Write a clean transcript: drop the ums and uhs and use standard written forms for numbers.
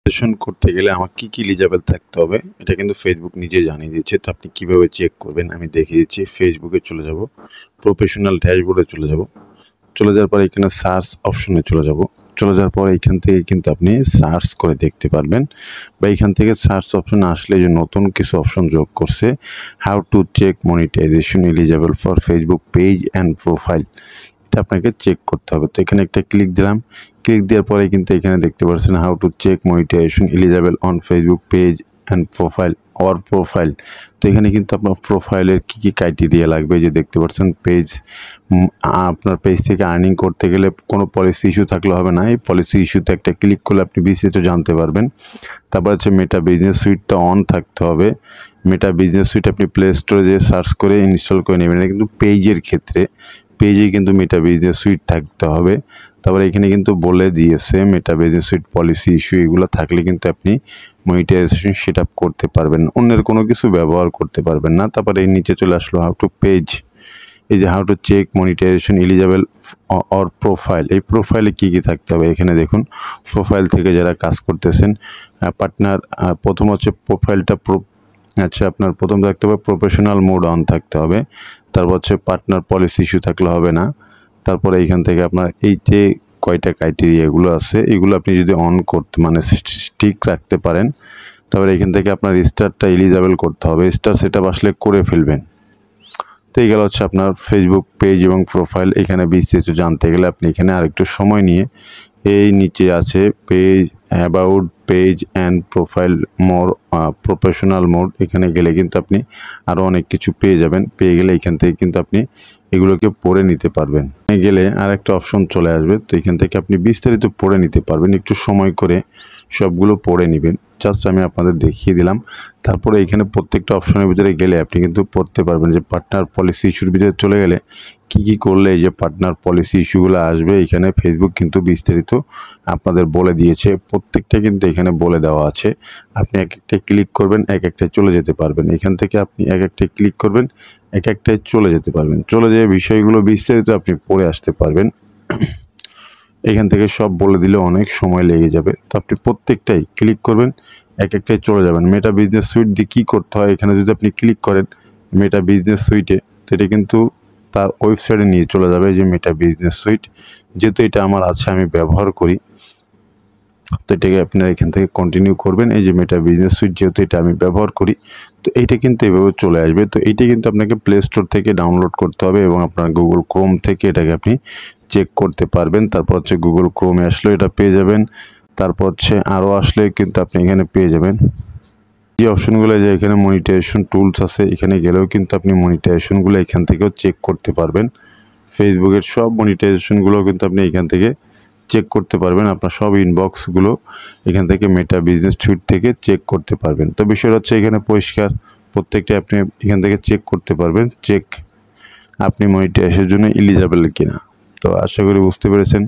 Monetization করতে গেলে আমার কি এলিজিবল থাকতে হবে এটা কিন্তু ফেসবুক নিজে জানিয়ে দিচ্ছে। তো আপনি কিভাবে চেক করবেন আমি দেখিয়ে দিচ্ছি। ফেসবুকে চলে যাব, প্রফেশনাল ড্যাশবোর্ডে চলে যাওয়ার পরে এখানে সার্চ অপশনে চলে যাওয়ার পর এইখান থেকে কিন্তু আপনি সার্চ করে দেখতে পারবেন, বা এইখান থেকে সার্চ অপশন আসলে যে নতুন কিছু অপশন যোগ করছে, how to check monetization eligible for Facebook page and profile, এটা আপনাকে চেক করতে হবে। তো এখানে একটা ক্লিক দিলাম, ক্লিক দেওয়ার পরে কিন্তু এখানে দেখতে পাচ্ছেন how to check monetization eligible on Facebook page and profile or profile. তো এখানে কিন্তু আপনার প্রোফাইলের কী ক্রাইটেরিয়া লাগবে, যে দেখতে পাচ্ছেন পেজ, আপনার পেজ থেকে আর্নিং করতে গেলে কোনো পলিসি ইস্যু থাকলে হবে না। এই পলিসি ইস্যুতে একটা ক্লিক করলে আপনি বিস্তারিত জানতে পারবেন। তারপর হচ্ছে মেটা বিজনেস সুইটটা অন থাকতে হবে। মেটা বিজনেস সুইট আপনি প্লে স্টোরে যেয়ে সার্চ করে ইনস্টল করে নেবেন, কিন্তু পেজের ক্ষেত্রে পেজে কিন্তু মেটা বিজনেস সুইট থাকতে হবে। তারপরে এখানে কিন্তু বলে দিয়েছে মেটা বিজনেস সুইট পলিসি ইস্যু এগুলো থাকলে কিন্তু আপনি মনিটাইজেশন সেট আপ করতে পারবেন, অন্যের কোনো কিছু ব্যবহার করতে পারবেন না। তারপরে এই নিচে চলে আসলো হাউ টু পেজ, এই যে how to check monetization eligible or profile, এই প্রোফাইলে কী থাকতে হবে এখানে দেখুন। প্রোফাইল থেকে যারা কাজ করতেছেন পার্টনার, প্রথম হচ্ছে প্রোফাইলটা আপনার প্রথম থাকতে হবে প্রফেশনাল মোড অন থাকতে হবে। তারপর হচ্ছে পার্টনার পলিসি ইস্যু থাকলে হবে না। তারপরে এইখান থেকে আপনার এই যে কয়টা ক্রাইটেরিয়া এগুলো আছে এগুলো আপনি যদি অন করতে স্টিক রাখতে পারেন, তারপরে এখান থেকে আপনার স্টারটা এলিজিবল করতে হবে, স্টার সেট আপ আসলে করে ফেলবেন। তো এই গেল হচ্ছে আপনার ফেসবুক পেজ এবং প্রোফাইল। এখানে বিস্তারিত জানতে গেলে আপনি এখানে আরেকটু সময় নিয়ে এই নিচে আছে page about page and profile more professional mode, এখানে গেলে কিন্তু আপনি আরও অনেক কিছু পেয়ে যাবেন। পেয়ে গেলে এখান থেকে কিন্তু আপনি এগুলোকে পড়ে নিতে পারবেন। গেলে আর একটা অপশন চলে আসবে, তো এখান থেকে আপনি বিস্তারিত পড়ে নিতে পারবেন। একটু সময় করে সবগুলো পড়ে নেবেন, জাস্ট আমি আপনাদের দেখিয়ে দিলাম। তারপরে এখানে প্রত্যেকটা অপশনের ভিতরে গেলে আপনি কিন্তু পড়তে পারবেন যে পার্টনার পলিসি ইস্যুর ভিতরে চলে গেলে কি করলে এই যে পার্টনার পলিসি ইস্যুগুলো আসবে। এখানে ফেসবুক কিন্তু বিস্তারিত আপনাদের বলে দিয়েছে, প্রত্যেকটা কিন্তু এখানে বলে দেওয়া আছে। আপনি এক একটা ক্লিক করবেন, এক একটায় চলে যেতে পারবেন। এখান থেকে আপনি এক একটায় ক্লিক করবেন, এক একটায় চলে যেতে পারবেন। চলে যেয়ে বিষয়গুলো বিস্তারিত আপনি পড়ে আসতে পারবেন। এখান থেকে সব বলে দিলে অনেক সময় লেগে যাবে, তো আপনি প্রত্যেকটাই ক্লিক করবেন, এক একটাই চলে যাবেন। মেটা বিজনেস সুইট দিয়ে কী করতে হয়, এখানে যদি আপনি ক্লিক করেন মেটা বিজনেস সুইটে, তো এটা কিন্তু তার ওয়েবসাইটে নিয়ে চলে যাবে যে মেটা বিজনেস সুইট। যেহেতু এটা আমার আছে, আমি ব্যবহার করি, তো এটাকে আপনারা এখান থেকে কন্টিনিউ করবেন। এই যে মেটা বিজনেস সুইট যেহেতু এটা আমি ব্যবহার করি, তো এইটা কিন্তু এভাবে চলে আসবে। তো এইটা কিন্তু আপনাকে প্লে স্টোর থেকে ডাউনলোড করতে হবে এবং আপনার গুগল ক্রোম থেকে এটাকে আপনি চেক করতে পারবেন। তারপর হচ্ছে গুগল ক্রোমে আসলে এটা পেয়ে যাবেন। তারপর হচ্ছে আরও আসলে কিন্তু আপনি এখানে পেয়ে যাবেন যে অপশনগুলো, যে এখানে মনিটাইজেশন টুলস আছে, এখানে গেলেও কিন্তু আপনি মনিটাইজেশনগুলো এখান থেকেও চেক করতে পারবেন। ফেসবুকের সব মনিটাইজেশনগুলো কিন্তু আপনি এখান থেকে চেক করতে পারবেন। আপনার সব ইনবক্সগুলো এখান থেকে মেটা বিজনেস সুইট থেকে চেক করতে পারবেন। তো বিষয়টা হচ্ছে এখানে পরিষ্কার, প্রত্যেকটা আপনি এখান থেকে চেক করতে পারবেন, চেক আপনি মনিটাইজেশনের জন্য এলিজিবল কিনা। তো আশা করি বুঝতে পেরেছেন।